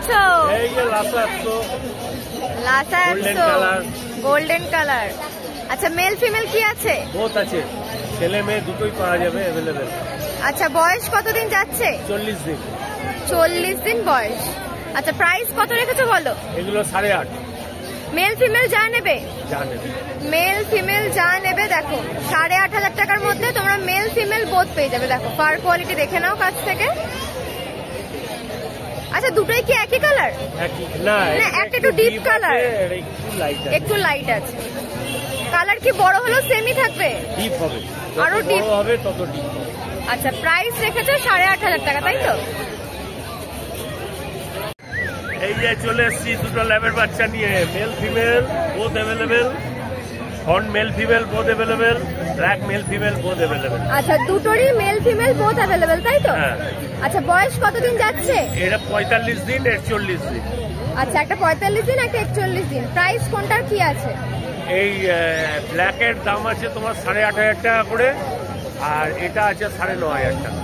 দেখাচ্ছ? Lhasa 100 golden colour. আচ্ছা male female কি আছে? বহুত আছে, ছেলে মেয়ে দুটোই পাওয়া যাবে अवेलेबल। আচ্ছা বয়স কতদিন যাচ্ছে? 40 দিন। 40 দিন বয়স। আচ্ছা প্রাইস কত রেখেছো বলো? এগুলো 8.5। মেল ফিমেল যা নেবে? যা নেবে, মেল ফিমেল যা নেবে দেখো 8,500 টাকার মধ্যে তোমরা মেল ফিমেল বোথ পেয়ে যাবে। দেখো ফার কোয়ালিটি দেখে নাও কাছ থেকে। আচ্ছা দুটোই কি একই কালার? না একটা একটু ডিপ কালার, একটু লাইট আছে। কালার কি বড় হলো সেমই থাকবে? ডিপ হবে, আরো ডিপ হবে তত ডিপ। আচ্ছা প্রাইস রেখেছো 8,500 টাকা তাই তো? এই যে চলে এসেছি দুটো ল্যাবের বাচ্চা নিয়ে, mail female both available. Horn mail female both available, black male female both available. আচ্ছা দুটোরই মেল ফিমেল বোথ अवेलेबल তাই তো? হ্যাঁ। আচ্ছা বয়স কতদিন যাচ্ছে? এটা 45 দিন, এর 40 দিন। আচ্ছা একটা 45 দিন একটা 41 দিন। প্রাইস কোনটার কি আছে? এই ব্ল্যাকের দাম আছে তোমার 8,500 টাকা করে, আর এটা আছে 9,500 টাকা।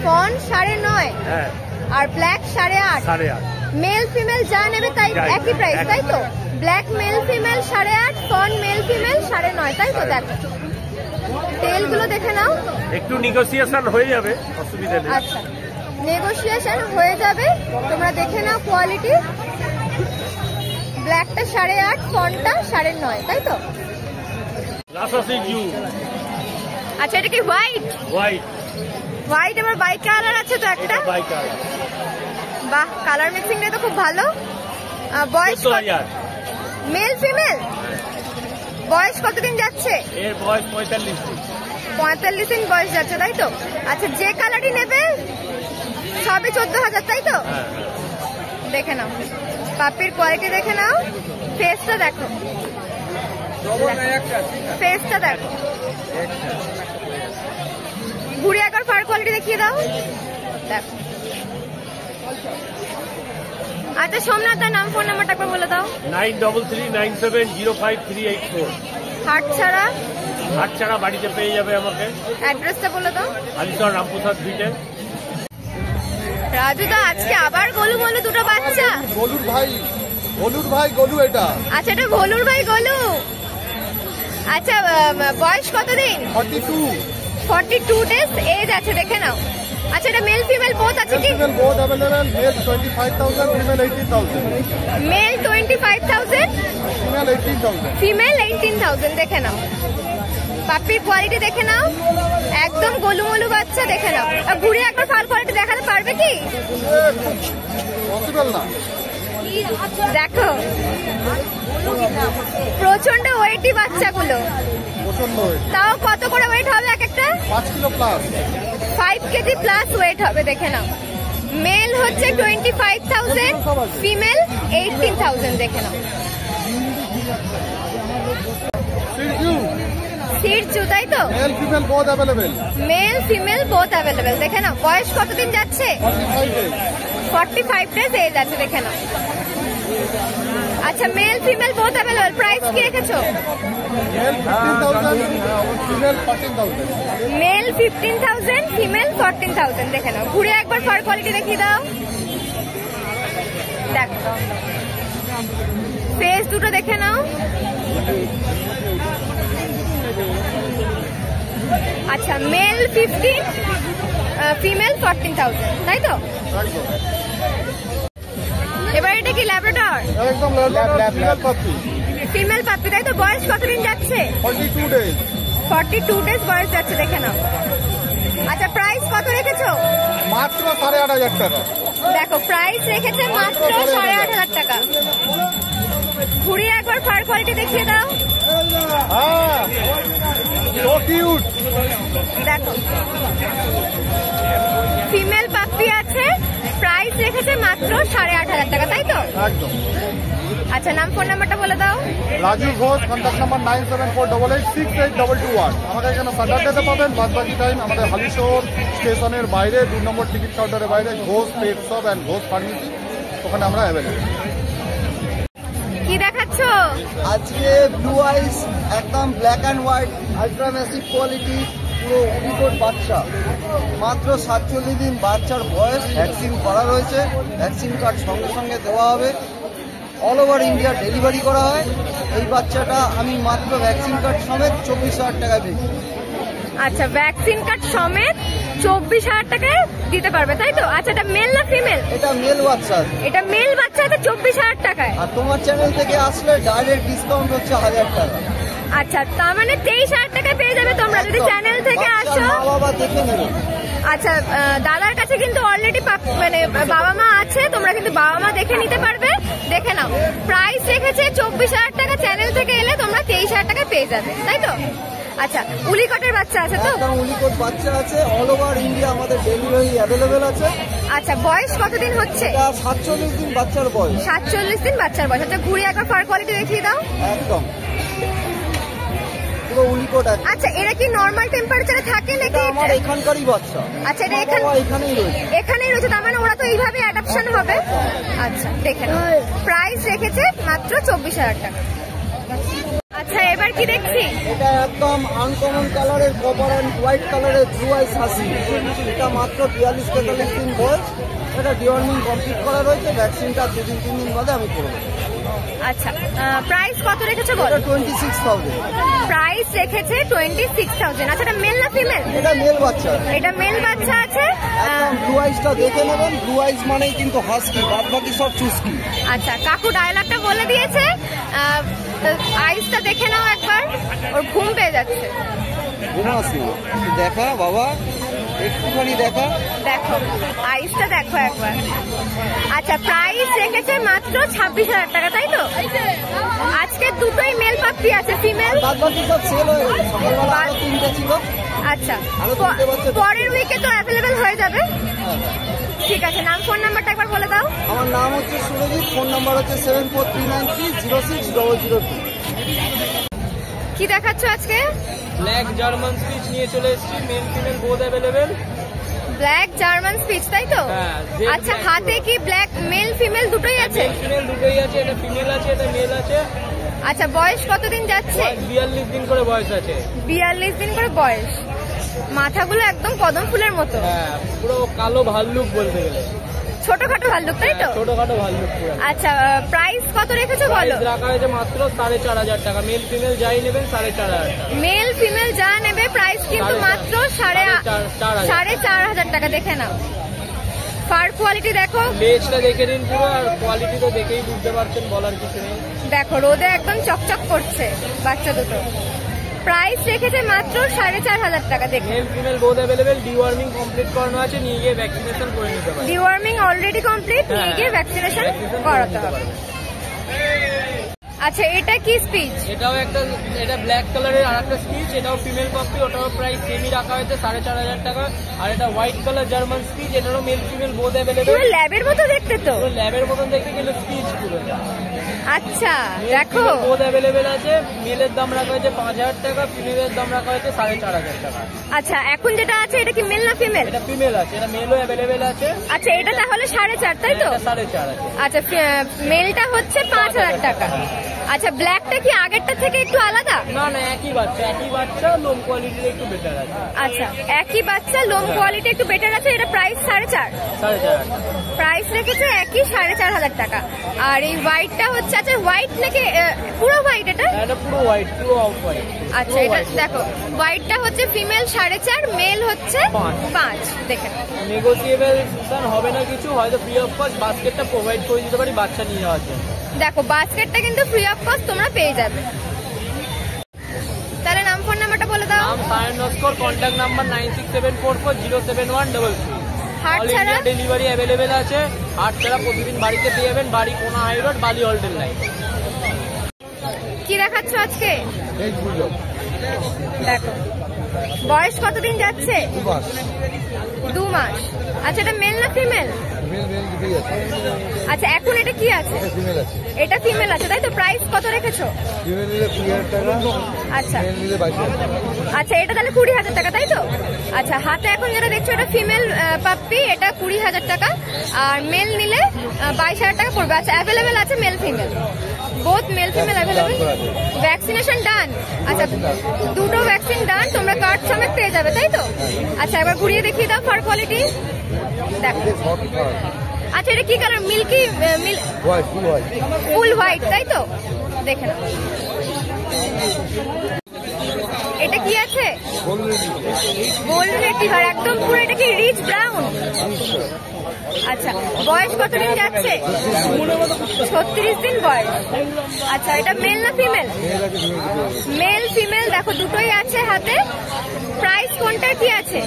ফন 9.5। হ্যাঁ। আর ব্ল্যাক 8.5। 8.5। মেল ফিমেল যা নেবে তাই একই প্রাইস তাই তো? Black male female 8.5, fawn male female 9.5 তাই তো? দেখো তেলগুলো দেখে নাও, একটু নেগোসিয়েশন হয়ে যাবে, অসুবিধা নেই। আচ্ছা নেগোসিয়েশন হয়ে যাবে, তোমরা দেখে নাও কোয়ালিটি। ব্ল্যাকটা 8.5, ফনটা 9.5 তাই তো? আচ্ছা এটা কি হোয়াইট? হোয়াইট আবার বাই কালার আছে তো একটা? Bi colour. বাহ কালার মিক্সিংটা তো খুব ভালো। বয়স মেল ফিমেল বয়স কতদিন যাচ্ছে? এর বয়স 45 দিন। 45 দিন বয়স যাচ্ছে তাই তো? আচ্ছা যে কালারই নেবে সবে 14,000 তাই তো? দেখে নাও পাপির কোয়ালিটি দেখে নাও, ফেসটা দেখো, ফেসটা দেখো। ঘুরে একবার ফার কোয়ালিটি দেখিয়ে দাও, দেখো। আচ্ছা সোমনাথ তার নাম ফোন নাম্বারটা একবার বলে দাও। 9339705384। হাট ছাড়া বাড়িতে পেয়ে যাবে আমাকে। অ্যাড্রেসটা বলে দাও। আলিশহর রামপ্রসাদ ভিটে। রাজু দা আজকে আবার গোলু বলে দুটো বাচ্চা। গোলুর ভাই গোলু এটা। আচ্ছা এটা গোলুর ভাই গোলু। আচ্ছা বয়স কতদিন? 42 ডেজ এজ আছে দেখে নাও। আচ্ছা এটা মেল ফিমেল বোথ আছে কি? Male both available. Male 25,000, female 18,000। Male 25,000, female 18,000 দেখে নাও। পাপির কোয়ালিটি দেখে নাও, একদম গোলুমলু বাচ্চা দেখে নাও। ঘুরে একবার ফার কোয়ালিটি দেখাতে পারবে কি? পসিবল না। দেখো প্রচন্ড ওয়েটি বাচ্চাগুলো, তাও কত করে ওয়েট হবে এক একটা? 5 kilo plus, 5 KG plus wait হবে দেখে নাও। মেল হচ্ছে 25,000, ফিমেল 18,000 দেখে নাও। সিরজু তাই তো? Mail female both available. Mail female both available দেখে নাও। বয়স কতদিন যাচ্ছে? 45 ডেজ এজ আছে দেখে নাও। আচ্ছা mail female both available. Price কি রেখেছো? Mail 15,000, female 14,000। মেল 15,000, ফিমেল 14,000 দেখে নাও। ঘুরে একবার ফার কোয়ালিটি দেখিয়ে দাও, দেখো ফেস দুটো দেখে নাও। আচ্ছা মেল 15, ফিমেল 14,000 তাই তো? এবার এটা কি ল্যাব্রাডর? একদম ল্যাব্রাডর পাপি, ফিমেল পাপি তাই তো? বয়স কতদিন যাচ্ছে? 42 ডেজ। 42 ডেজ বয়স যাচ্ছে দেখে নাও। আচ্ছা প্রাইস কত রেখেছো? মাত্র 8,500 টাকা। দেখো প্রাইস রেখেছে মাত্র 8,500 টাকা। ঘুরিয়ে একবার ফার কোয়ালিটি দেখিয়ে দাও। হ্যাঁ সো কিউট। দেখো ফিমেল পাপি আছে, প্রাইস রেখেছে মাত্র 8,500 টাকা তাই তো? একদম। আচ্ছা নাম ফোন নাম্বারটা বলে দাও। Raju Ghosh, contact number 9748868821। আমাদের এখানে স্যাটারডেতে পাবেন, বাদবাকি টাইম আমাদের হালিশহর স্টেশনের বাইরে 2 নম্বর টিকিট কাউন্টারের বাইরে Ghosh pet shop and Ghosh pharmacy, ওখানে আমরা অ্যাভেলেবল। কি দেখাচ্ছ আজকে ব্লু আইস, একদম black and white, ultra massive quality, পুরো উলিকট বাচ্চা, মাত্র 47 দিন বাচ্চার বয়স, ভ্যাকসিন করা রয়েছে, ভ্যাকসিন কার্ড সঙ্গে সঙ্গে দেওয়া হবে, অল ওভার ইন্ডিয়া ডেলিভারি করা হয়। এই বাচ্চাটা আমি মাত্র ভ্যাকসিন কার্ড সমেত 24,000 টাকায় পেয়েছি। আচ্ছা, ভ্যাকসিন কার্ড সমেত 24,000 টাকায় দিতে পারবে, তাই তো? আচ্ছা, এটা মেল না ফিমেল? এটা মেল বাচ্চা। এটা মেল বাচ্চা, এটা 24,000 টাকায়। আর তোমার চ্যানেল থেকে আসলে ডাইরেক্ট ডিসকাউন্ট হচ্ছে 1000 টাকা। আচ্ছা, তার মানে 23,000 টাকায় পেয়ে যাবে তোমরা যদি চ্যানেল থেকে আসো। মা বাবা দেখে নেবে। আচ্ছা, দাদার কাছে কিন্তু অলরেডি মানে বাবা মা আছে, তোমরা কিন্তু বাবা মা দেখে নিতে পারবে, দেখে নাও। প্রাইস রেখেছে 24,000 টাকা, চ্যানেল থেকে এলে তোমরা 23,000 টাকায় পেয়ে যাবে, তাই তো? আচ্ছা, উলিকটের বাচ্চা আছে তো? উলিকট বাচ্চা আছে, অল ওভার ইন্ডিয়া আমাদের ডেলিভারি অ্যাভেলেবেল আছে। আচ্ছা, বয়স কতদিন হচ্ছে? 47 দিন বাচ্চার বয়স। 47 দিন বাচ্চার বয়স। আচ্ছা, ঘুরিয়ে একবার ফার কোয়ালিটি দেখিয়ে দাও। একদম পুরো উলিকট আছে। আচ্ছা, এরা কি নরমাল টেম্পারেচারে থাকে নাকি? আমার এখানকারই বাচ্চা। আচ্ছা, এটা এখানেই রয়েছে, তার মানে ওরা তো এইভাবে অ্যাডাপশন হবে। আচ্ছা, দেখে নাও। প্রাইস রেখেছে মাত্র 24,000 টাকা। আচ্ছা, এবার কি দেখছি? এটা একদম আনকমন কালারের কপার অ্যান্ড হোয়াইট কালারের ব্লু আইস হাসি। এটা মাত্র 42-43 দিন বয়স। এটা ডিওয়ার্মিং কমপ্লিট করা রয়েছে, ভ্যাকসিনটা 2-3 দিন বাদে আমি করবো। আচ্ছা, প্রাইস কত রেখেছো বলো? 26,000 প্রাইস রেখেছে 26,000। আচ্ছা, এটা মেল না ফিমেল? এটা মেল বাচ্চা। এটা মেল বাচ্চা আছে। একদম ব্লু আইসটা দেখে নেবেন, ব্লু আইস মানেই কিন্তু হাস্কি, বাদ বাকি সব চুস্কি। আচ্ছা, কাকু ডায়লগটা বলে দিয়েছে, আইসটা দেখে নাও একবার, ওর ঘুম পেয়ে যাচ্ছে। ঘুমাসি দেখা বাবা, একটুখানি দেখা, দেখো আইসটা দেখো একবার। আচ্ছা, প্রাইস রেখেছে মাত্র 26,000 টাকা, তাই তো? আজকে দুটোই মেল পাপ্পি আছে, ফিমেল বাদ বাকি সব সেল হয়ে গেছে। সকালবেলা আরো 3টে ছিল। আচ্ছা, পরের উইকে তো অ্যাভেলেবেল হয়ে যাবে। ঠিক আছে, নাম ফোন নাম্বারটা একবার বলে দাও। আমার নাম হচ্ছে সুরজিৎ, ফোন নাম্বার হচ্ছে 7439306002। কি দেখাচ্ছ আজকে? ব্ল্যাক জার্মান স্পিচ নিয়ে চলে এসেছি, mail female both available. Black German speech, তাই তো? হ্যাঁ। আচ্ছা, হাতে কি ব্ল্যাক মেল ফিমেল দুটোই আছে? ফিমেল দুটোই আছে, এটা ফিমেল আছে, এটা মেল আছে। আচ্ছা, বয়স কতদিন যাচ্ছে? 42 দিন করে বয়স আছে। 42 দিন করে বয়স। মাথাগুলো একদম কদম ফুলের মতো। হ্যাঁ, পুরো কালো ভাল্লুক বলতে গেলে। ছোটখাটো ভাল্লুক, তাই তো? ছোটখাটো ভাল্লুক পুরো। আচ্ছা, প্রাইস কত রেখেছো বলো? প্রাইস রাখা হয়েছে মাত্র 4,500 টাকা। মেল ফিমেল যাই নেবেন 4,500 টাকা। মেল ফিমেল যা নেবে প্রাইস কিন্তু মাত্র 4,500 টাকা। দেখে নাও, ফার কোয়ালিটি দেখো, লেজটা দেখে নিন পুরো, আর কোয়ালিটি তো দেখেই বুঝতে পারছেন, বলার কিছু নেই। দেখো রোদে একদম চকচক করছে বাচ্চা দুটো। প্রাইস রেখেছে মাত্র 4,500 টাকা। দেখে mail female both available, deworming complete করানো আছে, নিয়ে গিয়ে ভ্যাকসিনেশন করে নিতে পারেন। ডিওয়ার্মিং অলরেডি কমপ্লিট, নিয়ে গিয়ে ভ্যাকসিনেশন করাতে হবে। আচ্ছা, এটা কি স্পিচ? এটাও এটা ব্ল্যাক কালারের আরেকটা স্পিচ, এটাও ফিমেল পাপ্পি, ওটাও প্রাইস সেমই রাখা হয়েছে 4,500 টাকা। আর এটা হোয়াইট কালার জার্মান স্পিচ, এটারও মেল ফিমেল বোথ অ্যাভেলেবল। পুরো ল্যাবের মতো দেখতে তো? ল্যাবের মতন দেখতে, কিন্তু স্পিচ পুরো। আচ্ছা, দেখো বোথ অ্যাভেলেবল আছে। মেলের দাম রাখা হয়েছে 5,000 টাকা, ফিমেলের দাম রাখা হয়েছে 4,500 টাকা। আচ্ছা, এখন যেটা আছে এটা কি মেল না ফিমেল? এটা ফিমেল আছে, এটা মেলও অ্যাভেলেবল আছে। আচ্ছা, এটা তাহলে 4,500, তাই তো? 4,500 আছে। আচ্ছা, মেলটা হচ্ছে 5,000 টাকা। আচ্ছা, ব্ল্যাকটা কি আগেরটা থেকে একটু আলাদা? না না, একই বাচ্চা, লোম কোয়ালিটির একটু বেটার আছে। আচ্ছা, একই বাচ্চা, লোম কোয়ালিটি একটু বেটার আছে। এটা প্রাইস 4,500। প্রাইস রেখেছে একই 4,500 টাকা। আর এই হোয়াইটটা হচ্ছে, আচ্ছা হোয়াইট নাকি পুরো হোয়াইট? এটা পুরো হোয়াইট, পুরো অফ হোয়াইট। আচ্ছা, এটা দেখো, হোয়াইটটা হচ্ছে ফিমেল 4,500, মেল হচ্ছে 5। দেখে নেগোসিয়েবল হবে না কিছু, হয়তো ফ্রি অফ কস্ট বাস্কেটটা প্রোভাইড করে দিতে পারি বাচ্চা নিয়ে যাওয়ার জন্য। দেখো, বাস্কেটটা কিন্তু ফ্রি অফ কস্ট তোমরা পেয়ে যাবে। তাহলে নাম ফোন নাম্বারটা বলে দাও। নাম সায়ন নস্কর, কন্ট্যাক্ট নাম্বার 9674407100। হাট অল ছাড়া ইন্ডিয়া ডেলিভারি অ্যাভেলেবেল আছে। হাট ছাড়া প্রতিদিন বাড়িতে পেয়ে যাবেন, বাড়ি কোনা হাই রোড, বালি হল্টেল লাইন। কি দেখাচ্ছ আজকে? দেখো, বয়স কতদিন যাচ্ছে? 2 মাস। আচ্ছা, এটা মেল না ফিমেল? আচ্ছা, এখন এটা কি আছে? এটা ফিমেল আছে, তাই তো? প্রাইস কত রেখেছো? আচ্ছা আচ্ছা, এটা তাহলে 20,000 টাকা, তাই তো? আচ্ছা, হাতে এখন যেটা দেখছো এটা ফিমেল পাপ্পি, এটা 20,000 টাকা। আর মেল নিলে 22,000 টাকা পড়বে। আচ্ছা, অ্যাভেলেবেল আছে male female. Both male female available. Vaccination done? আচ্ছা, দুটো ভ্যাকসিন ডান, তোমরা কার্ড সমেত পেয়ে যাবে তাই তো? আচ্ছা, এবার ঘুরিয়ে দেখিয়ে দাও ফার কোয়ালিটি। দেখো, আচ্ছা এটা কি কালার? মিল্কি ফুল হোয়াইট তাই তো? দেখে নাও, এটা কি আছে? গোল্ডেন রিট্রিভার, একদম পুরো। এটা কি রিচ ব্রাউন? আচ্ছা, বয়স কতদিন যাচ্ছে? 36 দিন বয়স। আচ্ছা, এটা মেল না ফিমেল? মেল ফিমেল দেখো দুটোই আছে হাতে। প্রাইস কোনটার কি আছে?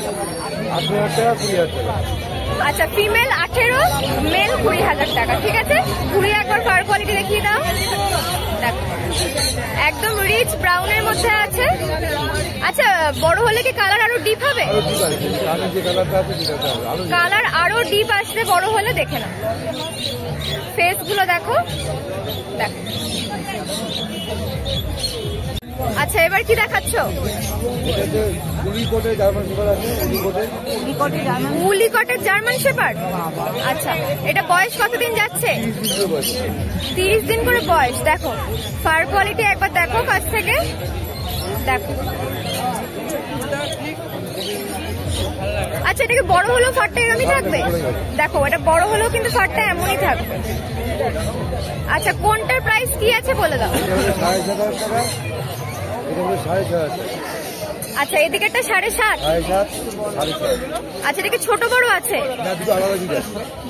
আচ্ছা, ফিমেল 18, মেল 20,000 টাকা। ঠিক আছে, ঘুরিয়ে একবার ফার কোয়ালিটি দেখিয়ে দাও। দেখো, একদম রিচ ব্রাউনের মধ্যে আছে। আচ্ছা, বড় হলে কি কালার আরো ডিপ হবে? কালার আরো ডিপ আসবে বড় হলে। দেখে না, ফেস গুলো দেখো। দেখো, আচ্ছা এবার কি দেখাচ্ছ? উলিকটের জার্মান শেপার্ড। আচ্ছা, এটা বয়স কতদিন যাচ্ছে? 30 দিন করে বয়স। দেখো, ফার কোয়ালিটি একবার দেখো কাছ থেকে। দেখো, আচ্ছা এটাকে বড় হলেও ফারটা এরকমই থাকবে? দেখো, এটা বড় হলেও কিন্তু ফারটা এমনই থাকবে। আচ্ছা, কোনটার প্রাইস কি আছে বলে দাও। আচ্ছা, এদিকেরটা 7.5। আচ্ছা, এটা কি ছোট বড় আছে?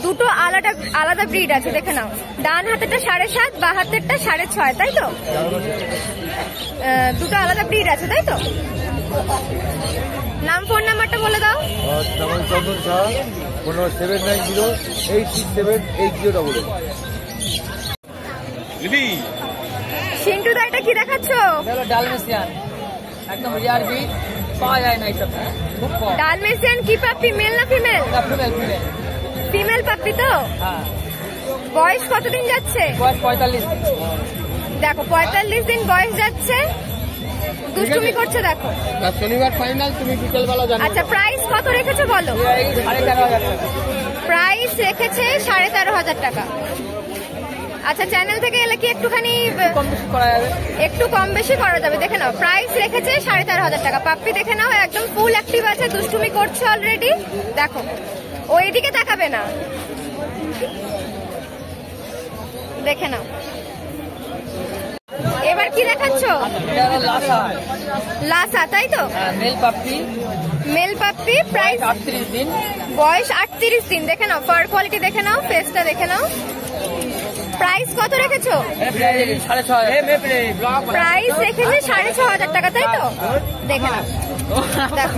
দুটো আলাদা আলাদা ব্রিড আছে। দেখে নাও, ডান হাতেরটা 7.5, বা হাতেরটা 6.5 তাই তো? দুটো আলাদা ব্রিড আছে তাই তো? নাম ফোন নাম্বারটা বলে দাও। চন্দন শাহ, 79086780800। সিন্টু দা, এটা কি দেখাচ্ছ? ডালমেশিয়ান, একদম রিয়ার ব্রিড, পাওয়া যায় না এইসব, খুব কম। ডালমেশিয়ান কি পাপ্পি, মেল না female? Female female female puppy তো? হ্যাঁ। বয়স কতদিন যাচ্ছে? বয়স 45 দিন। দেখো, 45 দিন বয়স যাচ্ছে। দুষ্টুমি করছে দেখো। শনিবার ফাইনাল, তুমি বিকেলবেলা জানো। আচ্ছা, প্রাইস কত রেখেছো বলো? 13,500 টাকা। প্রাইস রেখেছে 13,500 টাকা। আচ্ছা, চ্যানেল থেকে এলে কি একটুখানি কম বেশি করা যাবে? একটু কম বেশি করা যাবে। দেখে নাও, প্রাইস রেখেছে 13,500 টাকা। পাপ্পি দেখে নাও, একদম ফুল অ্যাক্টিভ আছে, দুষ্টুমি করছে অলরেডি। দেখো, ও এদিকে তাকাবে না। দেখে নাও, এবার কি দেখাচ্ছ? লাসা তাই তো? Mail puppy. Mail puppy, price 38 দিন, বয়স 38 দিন। দেখে নাও, ফার কোয়ালিটি দেখে নাও, ফেসটা দেখে নাও। প্রাইস কত রেখেছো? 6,500। প্রাইস রেখেছে 6,500 টাকা তাই তো? দেখে নাও, দেখো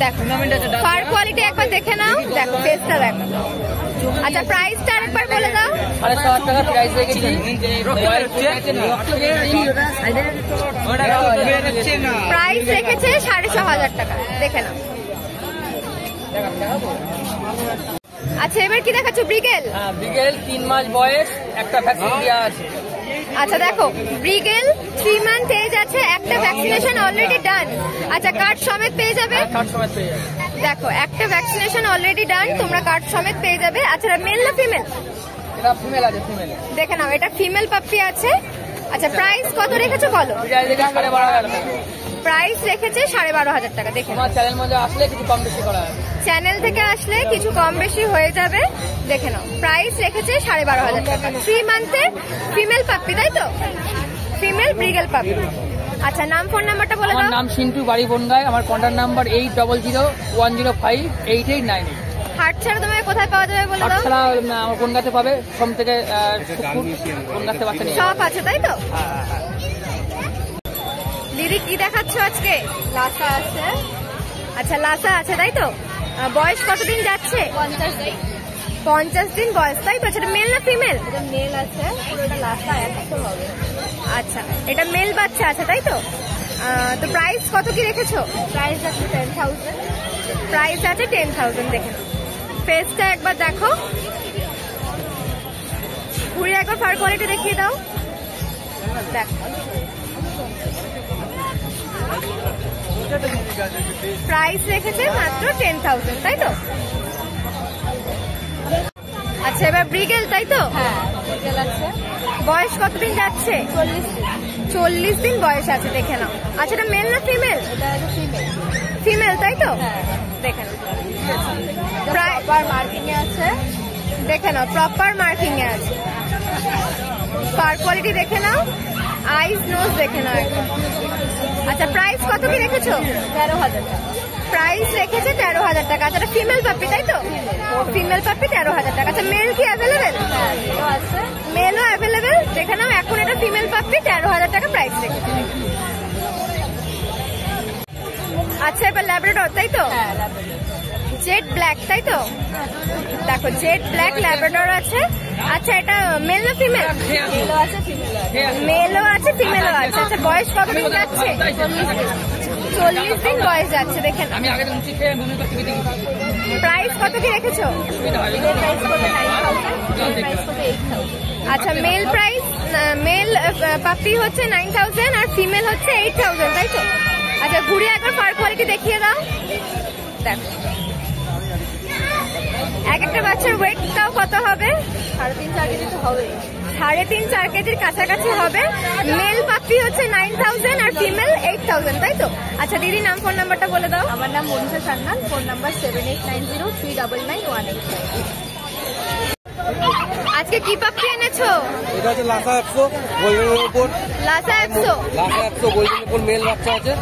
দেখো, ফার কোয়ালিটি একবার দেখে নাও। দেখো, ফেসটা দেখো। আচ্ছা, প্রাইসটা আরেকবার বলে দাও। 7,500 টাকা প্রাইস রেখেছি। প্রাইস রেখেছে 6,500 টাকা। দেখে নাও। আচ্ছা, এবার কি দেখাচ্ছ? ব্রিগেল। হ্যাঁ, ব্রিগেল 3 মাস বয়স, একটা ভ্যাকসিন দেওয়া আছে। আচ্ছা, দেখো, ব্রিগেল 3 মান্থ এজ আছে, একটা ভ্যাকসিনেশন অলরেডি ডান। আচ্ছা, কার্ড সমেত পেয়ে যাবে। কার্ড সমেত পেয়ে যাবে। দেখো, একটা ভ্যাকসিনেশন অলরেডি ডান, তোমরা কার্ড সমেত পেয়ে যাবে। আচ্ছা, মেল না ফিমেল? এটা ফিমেল আছে, ফিমেল। দেখে নাও, এটা ফিমেল পাপ্পি আছে। আচ্ছা, প্রাইস কত রেখেছো বলো? প্রাইস রেখেছে 12,500 টাকা। দেখে তোমার চ্যানেল মধ্যে আসলে কিছু কম বেশি করা হবে। চ্যানেল থেকে আসলে কিছু কম বেশি হয়ে যাবে। দেখে নাও, প্রাইস রেখেছে 12,500 টাকা। 3 মান্থের ফিমেল পাপ্পি তাই তো? Female beagle puppy. আচ্ছা, নাম ফোন নাম্বারটা বলে দাও। আমার নাম সিন্টু, বাড়ি বনগাঁয়। আমার কন্ট্যাক্ট নাম্বার 8001058898। হাট ছাড়া তোমায় কোথায় পাওয়া যাবে বলে দাও। ছাড়া আমার বনগাঁতে পাবে, সোম থেকে বনগাঁতে বাচ্চা নিয়ে সব আছে তাই তো? দিদি কি দেখাচ্ছ আজকে? লাসা আছে। আচ্ছা, লাসা আছে তাই তো? বয়স কতদিন যাচ্ছে? 50 দিন বয়স তাই তো? এটা মেল না ফিমেল? এটা মেল আছে, পুরোটা লাসা একশো হবে। আচ্ছা, এটা মেল বাচ্চা আছে তাই তো? তো প্রাইস কত কি রেখেছো? প্রাইস আছে 10,000। প্রাইস আছে 10,000। দেখে ফেসটা একবার দেখো, ঘুরে একবার ফার কোয়ালিটি দেখিয়ে দাও। দেখো, প্রাইস রেখেছে মাত্র 10,000 তাই তো? আচ্ছা এবার ব্রিগেল তাই তো? হ্যাঁ ব্রিগেল আছে। বয়স কতদিন যাচ্ছে? 40 দিন। 40 দিন বয়স আছে, দেখে নাও। আচ্ছা এটা মেল না ফিমেল? এটা হচ্ছে ফিমেল। ফিমেল তাই তো? হ্যাঁ দেখে নাও, প্রপার মার্কিং এ আছে। দেখে নাও প্রপার মার্কিং এ আছে। ফার কোয়ালিটি দেখে নাও, আইস নোজ দেখে নাও একদম। আচ্ছা প্রাইস কত কি রেখেছো? 13,000 টাকা। প্রাইস রেখেছে 13,000 টাকা। আচ্ছা এটা ফিমেল পাপি তাই তো? ফিমেল পাপি 13,000 টাকা। আচ্ছা মেল কি অ্যাভেলেবেল? হ্যাঁ মেলও আছে। মেলও অ্যাভেলেবেল, দেখে নাও। এখন এটা ফিমেল পাপি 13,000 টাকা প্রাইস রেখেছে। আচ্ছা এবার ল্যাব্রাডর তাই তো? হ্যাঁ ল্যাব্রাডর। জেড ব্ল্যাক তাই তো? দেখো জেড ব্ল্যাক ল্যাব্রাডর আছে। আচ্ছা এটা মেল না ফিমেল? মেলও আছে ফিমেলও আছে। মেলও আছে ফিমেলও আছে। আচ্ছা বয়স কতদিন যাচ্ছে? 40 দিন বয়স যাচ্ছে, দেখেন। প্রাইস কত কি রেখেছো? এদের প্রাইস করবে 9,000, এদের প্রাইস করবে 8,000। আচ্ছা মেল প্রাইস, মেল পাপি হচ্ছে 9,000 আর ফিমেল হচ্ছে 8,000 তাই তো? আচ্ছা ঘুরে একবার ফার কোয়ালিটি দেখিয়ে দাও। দেখো এক একটা বাচ্চার ওয়েটটাও কত হবে? 3.5-4 কেজি তো হবে। 3.5-4 কেজির কাছাকাছি হবে। মেল পাপি হচ্ছে 9,000 আর ফিমেল 8,000 তাই তো? আচ্ছা দিদি নাম ফোন নাম্বারটা বলে দাও। আমার নাম মনীষা সান্যাল, ফোন নাম্বার 7890399189। আজকে কি পাপি এনেছো? এটা হচ্ছে লাসা 100 গোল্ডেনের উপর। লাসা 100? লাসা 100 গোল্ডেনের উপর মেল বাচ্চা আছে।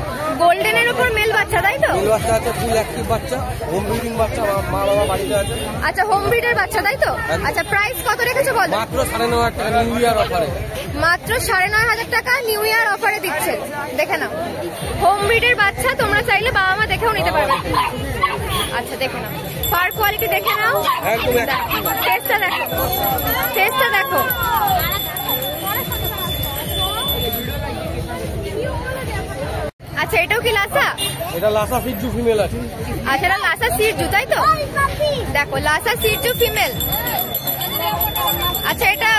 গোল্ডেনের উপর মেল বাচ্চা তাই তো? মেল বাচ্চা আছে, ফুল অ্যাক্টিভ বাচ্চা, হোম ব্রিডিং বাচ্চা, মা বাবা বাড়িতে আছে। আচ্ছা হোম ব্রিডের বাচ্চা তাই তো? আচ্ছা প্রাইস কত রেখেছো বলো? মাত্র 9,500 টাকা নিউ ইয়ার অফারে। মাত্র 9,500 টাকা নিউ ইয়ার অফারে দিচ্ছে, দেখে নাও। হোম ব্রিডের বাচ্চা তোমরা চাইলে বাবা মা দেখেও নিতে পারবে। আচ্ছা দেখে নাও, ফার কোয়ালিটি দেখে নাও, টেস্টটা দেখো, টেস্টটা দেখো। আচ্ছা এটাও কি লাসা? এটা লাসা ফিজু ফিমেল আছে। আচ্ছা এটা লাসা সিরজু তাই তো? দেখো লাসা সিরজু ফিমেল। আচ্ছা এটা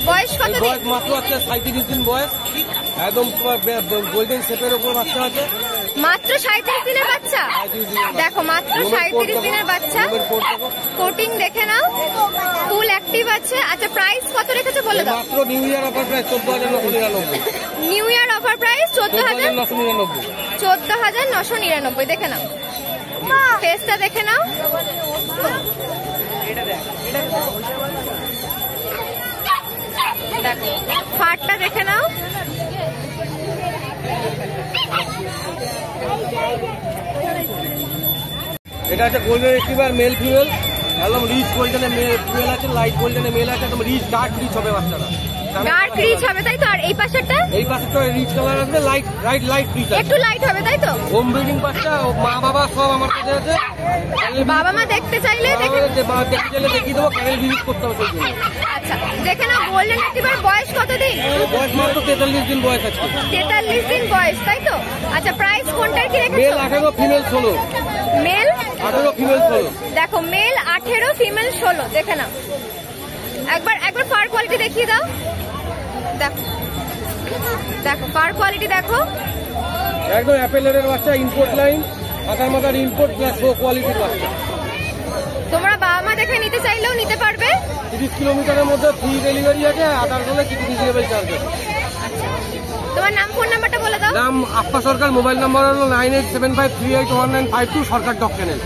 বয়স কত দিন? বয়স মাত্র আছে 37 দিন বয়স, একদম গোল্ডেন শেপের উপর বাচ্চা আছে। মাত্র 37 দিনের বাচ্চা, দেখো মাত্র 37 দিনের বাচ্চা। কোটিং দেখে নাও, ফুল অ্যাক্টিভ আছে। আচ্ছা প্রাইস কত রেখেছো বলে দাও? মাত্র new year offer price 14,999। New year offer price 14,999। 14,999 দেখে নাও। ফেসটা দেখে নাও, দেখো ফাটটা দেখে নাও। এটা আছে গোল্ডেন রিট্রিভার মেল ফিমেল, একদম রিচ গোল্ডেনে মেল ফিমেল আছে, লাইট গোল্ডেনে মেল আছে, একদম রিচ ডার্ক রিচ হবে বাচ্চাটা। ডার্ক রিচ হবে তাই তো? আর এই পাশেরটা? এই পাশেরটা রিচ কালার আসবে, লাইট রিচ আছে, একটু লাইট হবে তাই তো? হোম ব্রিডিং বাচ্চা, মা বাবা সব আমার কাছে আছে। বাবা মা দেখতে চাইলে দেখে, দেখতে চাইলে দেখিয়ে দেবো, ক্যানেল ভিজিট করতে হবে সেই জন্য। আচ্ছা দেখে নাও। গোল্ডেন রিট্রিভার বয়স কত দিন? বয়স মাত্র 43 দিন বয়স আছে। 43 দিন বয়স তাই তো? আচ্ছা প্রাইস কোনটার কি মেল রেখেছো? 18, ফিমেল 16। Mail 18, female 16। দেখো মেল 18, ফিমেল 16 দেখে নাও। একবার ফার কোয়ালিটি দেখিয়ে দাও। দেখো দেখো ফার কোয়ালিটি দেখো, একদম অ্যাপেলের বাচ্চা, ইম্পোর্ট লাইন, মাথার ইম্পোর্ট প্লাস শো কোয়ালিটির বাচ্চা। তোমরা বাবা মা দেখে নিতে চাইলেও নিতে পারবে। 30 কিলোমিটারের মধ্যে ফ্রি ডেলিভারি আছে, আধার হলে কিছু রিজনেবল চার্জ আছে। তোমার নাম ফোন নাম্বারটা বলে দাও। নাম আপ্পা সরকার, মোবাইল নাম্বার হলো 9875381952, সরকার ডক চ্যানেল।